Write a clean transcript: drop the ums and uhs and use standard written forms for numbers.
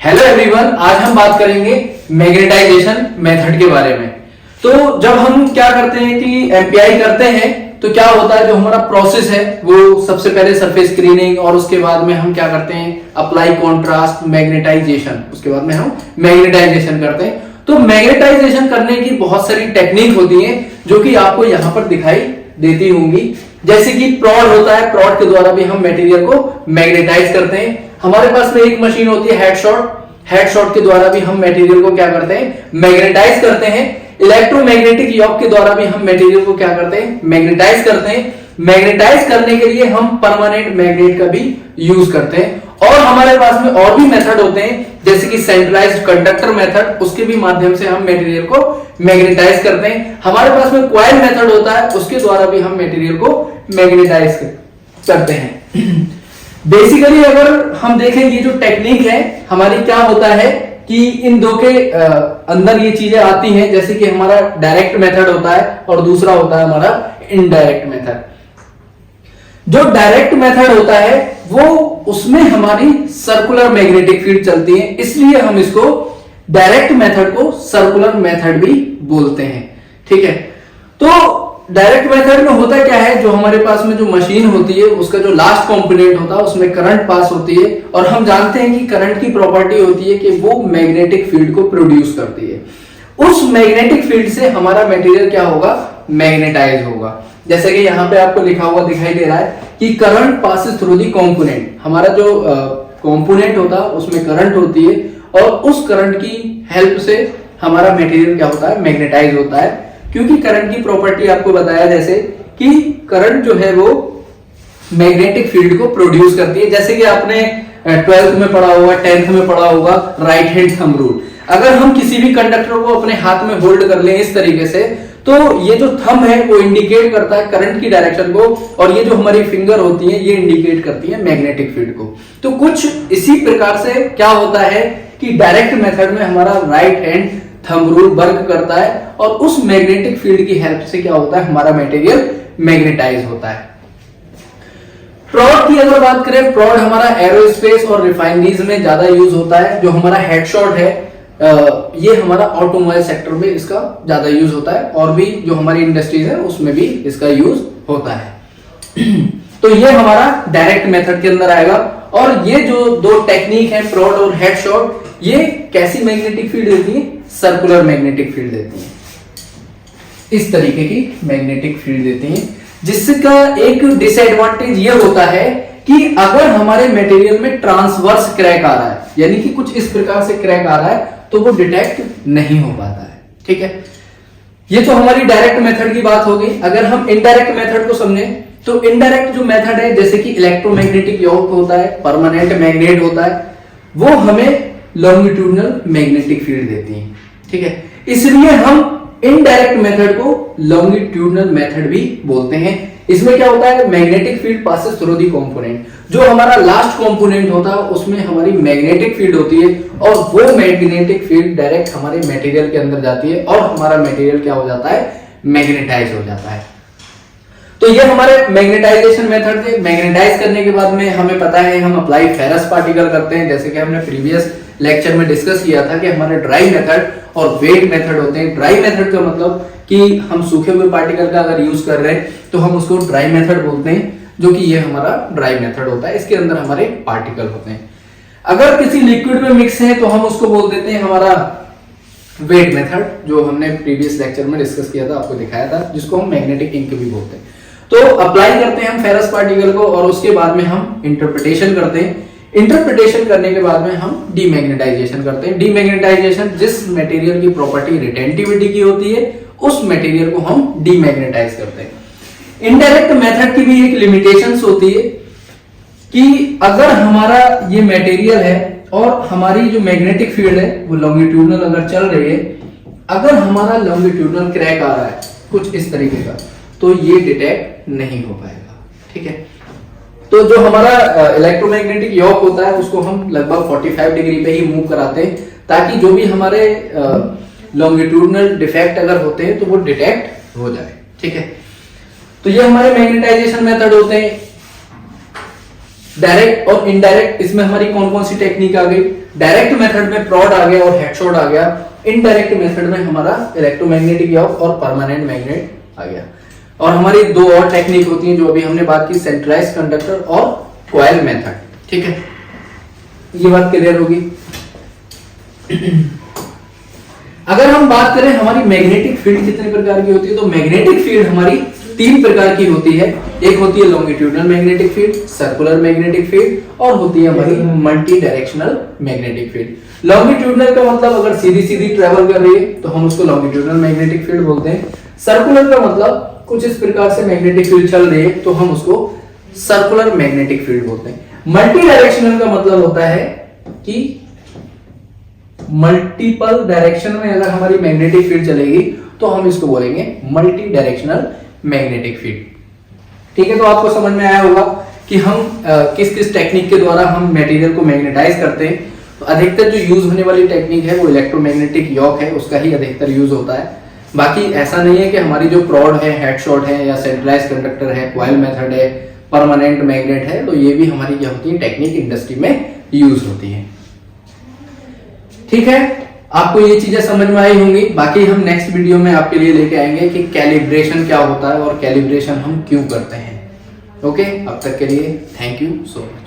Hello everyone, आज हम बात करेंगे मैग्नेटाइजेशन मेथड के बारे में। तो जब हम क्या करते हैं कि एमपीआई करते हैं तो क्या होता है, जो हमारा प्रोसेस है वो सबसे पहले सरफेस स्क्रीनिंग और उसके बाद में हम क्या करते हैं अप्लाई कॉन्ट्रास्ट मैग्नेटाइजेशन, उसके बाद में हम मैग्नेटाइजेशन करते हैं। तो मैग्नेटाइजेशन करने की बहुत सारी टेक्निक होती है जो कि आपको यहाँ पर दिखाई देती होंगी। जैसे कि प्रॉड होता है, प्रॉड के द्वारा भी हम मटेरियल को मैग्नेटाइज करते हैं। हमारे पास में एक मशीन होती है हेडशॉट, हेडशॉट के द्वारा भी हम मटेरियल को क्या करते हैं मैग्नेटाइज करते हैं। इलेक्ट्रोमैग्नेटिक यॉक के द्वारा भी हम मटेरियल को क्या करते हैं मैग्नेटाइज करते हैं। मैग्नेटाइज करने के लिए हम परमानेंट मैग्नेट का भी यूज करते हैं। और हमारे पास में और भी मेथड होते हैं जैसे कि सेंट्रलाइज्ड कंडक्टर मेथड, उसके भी माध्यम से हम मटेरियल को मैग्नेटाइज करते हैं। हमारे पास में कॉइल मेथड होता है, उसके द्वारा भी हम मटेरियल को मैग्नेटाइज करते हैं। बेसिकली अगर हम देखेंगे जो टेक्निक है हमारी, क्या होता है कि इन दो के अंदर ये चीजें आती हैं। जैसे कि हमारा डायरेक्ट मेथड होता है और दूसरा होता है हमारा इनडायरेक्ट मेथड। जो डायरेक्ट मेथड होता है वो उसमें हमारी सर्कुलर मैग्नेटिक फील्ड चलती है, इसलिए हम इसको डायरेक्ट मेथड को सर्कुलर मेथड भी बोलते हैं। ठीक है, तो डायरेक्ट मेथड में होता क्या है, जो हमारे पास में जो मशीन होती है उसका जो लास्ट कंपोनेंट होता है उसमें करंट पास होती है। और हम जानते हैं कि करंट की प्रॉपर्टी होती है कि वो मैग्नेटिक फील्ड को प्रोड्यूस करती है। उस मैग्नेटिक फील्ड से हमारा मटेरियल क्या होगा मैग्नेटाइज होगा। जैसे कि यहाँ पे आपको लिखा हुआ दिखाई दे रहा है कि current passes through the component. हमारा जो कंपोनेंट होता है उसमें करंट होती है और उस करंट की हेल्प से हमारा मटेरियल क्या होता है मैग्नेटाइज होता है। क्योंकि करंट की प्रॉपर्टी आपको बताया जैसे कि करंट जो है वो मैग्नेटिक फील्ड को प्रोड्यूस करती है। जैसे कि आपने 12th में पढ़ा होगा, 10th में पढ़ा होगा राइट हैंड थंब रूल। अगर हम किसी भी कंडक्टर को अपने हाथ में होल्ड कर लें इस तरीके से, तो ये जो थंब है वो इंडिकेट करता है करंट की डायरेक्शन को, और ये जो हमारी फिंगर होती है ये इंडिकेट करती है मैग्नेटिक फील्ड को। तो कुछ इसी प्रकार से क्या होता है कि डायरेक्ट मेथड में हमारा right hand thumb rule work करता है और उस मैग्नेटिक फील्ड की हेल्प से क्या होता है हमारा मटेरियल मैग्नेटाइज होता है। प्रॉड की अगर बात करें, प्रॉड हमारा एरोस्पेस और रिफाइनरीज में ज्यादा यूज होता है। जो हमारा हेडशॉट है ये हमारा ऑटोमोबाइल सेक्टर में इसका ज्यादा यूज होता है, और भी जो हमारी इंडस्ट्रीज है उसमें भी इसका यूज होता है। तो ये हमारा डायरेक्ट मेथड के अंदर आएगा। और ये जो दो टेक्निक है प्रॉड और हेडशॉट, ये कैसी मैग्नेटिक फील्ड देती है सर्कुलर मैग्नेटिक फील्ड देती है। इस तरीके की मैग्नेटिक फील्ड देती है, जिसका एक डिसएडवांटेज ये होता है कि अगर हमारे मटेरियल में ट्रांसवर्स क्रैक आ रहा है, यानी कि कुछ इस प्रकार से क्रैक आ रहा है, तो वो डिटेक्ट नहीं हो पाता है। ठीक है, ये तो हमारी डायरेक्ट मेथड की बात हो गई। अगर हम इनडायरेक्ट मेथड को समझें तो इनडायरेक्ट जो मेथड है, जैसे कि इलेक्ट्रोमैग्नेटिक यॉक होता है, परमानेंट मैग्नेट होता है, वो हमें लॉन्गिट्यूडनल मैग्नेटिक फील्ड देती है। ठीक है, इसलिए हम इनडायरेक्ट मेथड को लॉन्गिट्यूडनल मेथड भी बोलते हैं। इसमें क्या होता है magnetic field passes through the component. जो हमारा लास्ट कंपोनेंट होता है उसमें हमारी मैग्नेटिक फील्ड होती है और वो मैग्नेटिक फील्ड डायरेक्ट हमारे मटेरियल के अंदर जाती है और हमारा मटेरियल क्या हो जाता है मैग्नेटाइज हो जाता है। तो ये हमारे मैग्नेटाइजेशन मेथड थे। मैग्नेटाइज करने के बाद में हमें पता है हम अप्लाई फेरस पार्टिकल करते हैं। जैसे कि हमने प्रीवियस लेक्चर में डिस्कस किया था कि हमारे ड्राई मेथड और वेट मेथड होते हैं। ड्राई मेथड का मतलब कि हम सूखे हुए पार्टिकल का अगर यूज कर रहे हैं तो हम उसको ड्राई मेथड बोलते हैं, जो कि ये हमारा ड्राई मेथड होता है। इसके अंदर हमारे पार्टिकल होते हैं। अगर किसी लिक्विड में मिक्स है तो हम उसको बोल देते हैं हमारा वेट मेथड, जो हमने प्रीवियस लेक्चर में डिस्कस किया था, आपको दिखाया था, जिसको हम मैग्नेटिक इंक भी बोलते हैं। तो अप्लाई करते हैं हम फेरस पार्टिकल को और उसके बाद में हम इंटरप्रिटेशन करते हैं। इंटरप्रिटेशन करने के बाद में हम डीमैग्नेटाइजेशन करते हैं। डीमैग्नेटाइजेशन जिस मटेरियल की प्रॉपर्टी रिटेंटिविटी की होती है उस मटेरियल को हम डीमैग्नेटाइज करते हैं। इनडायरेक्ट मेथड की भी एक लिमिटेशंस होती है कि अगर हमारा ये मटेरियल है और हमारी जो मैग्नेटिक फील्ड है वो लॉन्गिट्यूडनल अगर चल रही है, अगर हमारा लॉन्गिट्यूडनल क्रैक आ रहा है कुछ इस तरीके का, तो ये डिटेक्ट नहीं हो पाएगा। ठीक है, तो जो हमारा इलेक्ट्रोमैग्नेटिक यॉक होता है उसको हम लगभग 45 डिग्री पे ही मूव कराते हैं, ताकि जो भी हमारे लॉन्गिट्यूडनल डिफेक्ट अगर होते हैं तो वो डिटेक्ट हो जाए। ठीक है, तो ये हमारे मैग्नेटाइजेशन मेथड होते हैं। डायरेक्ट और इनडायरेक्ट, इसमें हमारी कौन कौन सी टेक्निक आ गई? डायरेक्ट मेथड में प्रॉड आ गया और हेडशॉट आ गया। इनडायरेक्ट मेथड में हमारा इलेक्ट्रोमैग्नेटिक यॉक और परमानेंट मैग्नेट आ गया। और हमारी दो और टेक्निक होती हैं जो अभी हमने बात की, सेंट्रलाइज्ड कंडक्टर और कॉइल मेथड। ठीक है, ये बात क्लियर होगी। अगर हम बात करें हमारी मैग्नेटिक फील्ड कितने प्रकार की होती है, तो मैग्नेटिक फील्ड हमारी 3 प्रकार की होती है। एक होती है longitudinal magnetic field, circular magnetic field और होती है हमारी multi directional magnetic field. Longitudinal का मतलब अगर सीधी सीधी ट्रेवल कर रही है तो हम उसको लॉन्गिट्यूडनल मैग्नेटिक फील्ड बोलते हैं। सर्कुलर का मतलब कुछ इस प्रकार से मैग्नेटिक फील्ड चल रही है तो हम उसको सर्कुलर मैग्नेटिक फील्ड बोलते हैं। मल्टी डायरेक्शनल का मतलब होता है कि मल्टीपल डायरेक्शन में अगर हमारी मैग्नेटिक फील्ड चलेगी तो हम इसको बोलेंगे मल्टी डायरेक्शनल मैग्नेटिक फील्ड। ठीक है, तो आपको समझ में आया होगा कि हम किस किस टेक्निक के द्वारा हम मटेरियल को मैग्नेटाइज करते हैं। तो अधिकतर जो यूज होने वाली टेक्निक है वो इलेक्ट्रोमैग्नेटिक यॉक है, उसका ही अधिकतर यूज होता है। बाकी ऐसा नहीं है कि हमारी जो प्रॉड है, हेडशॉट है या सेंट्रलाइज्ड कंडक्टर है, कॉइल मेथड है, परमानेंट मैग्नेट है, तो ये भी हमारी क्या होती है, टेक्निक इंडस्ट्री में यूज होती है। ठीक है, आपको ये चीजें समझ में आई होंगी। बाकी हम नेक्स्ट वीडियो में आपके लिए लेके आएंगे कि कैलिब्रेशन क्या होता है और कैलिब्रेशन हम क्यों करते हैं। ओके, अब तक के लिए थैंक यू सो मच।